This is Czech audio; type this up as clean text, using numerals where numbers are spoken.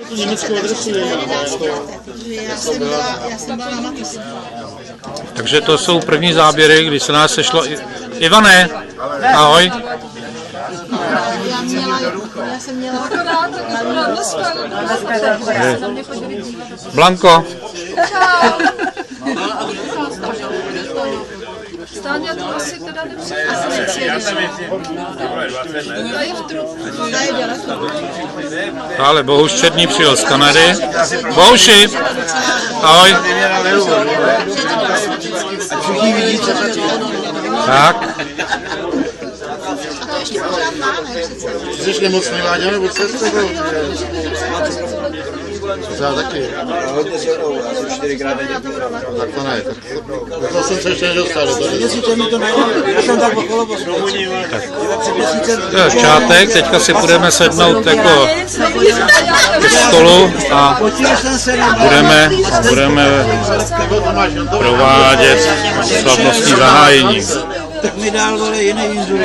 Tu německou adresu Já jsem byla na mateřské. Takže to jsou první záběry, kdy se nás sešlo. Ivane, ahoj. Já jsem měla Blanko. Stáňa to asi teda nepřijede. Ale Bohuš Černý přijel z Kanady. Bohuši, ahoj. Tak. Jsi nemocný, Váňa, nebo co jste to? Já taky. Asi 4krát denně. Tak to ne, to jsem se ještě nedostal. Já jsem tak okolo To je začátek, teďka si budeme sednout jako ke stolu a budeme provádět slavnostní zahájení. Tak mi dál vole jiný inzulín.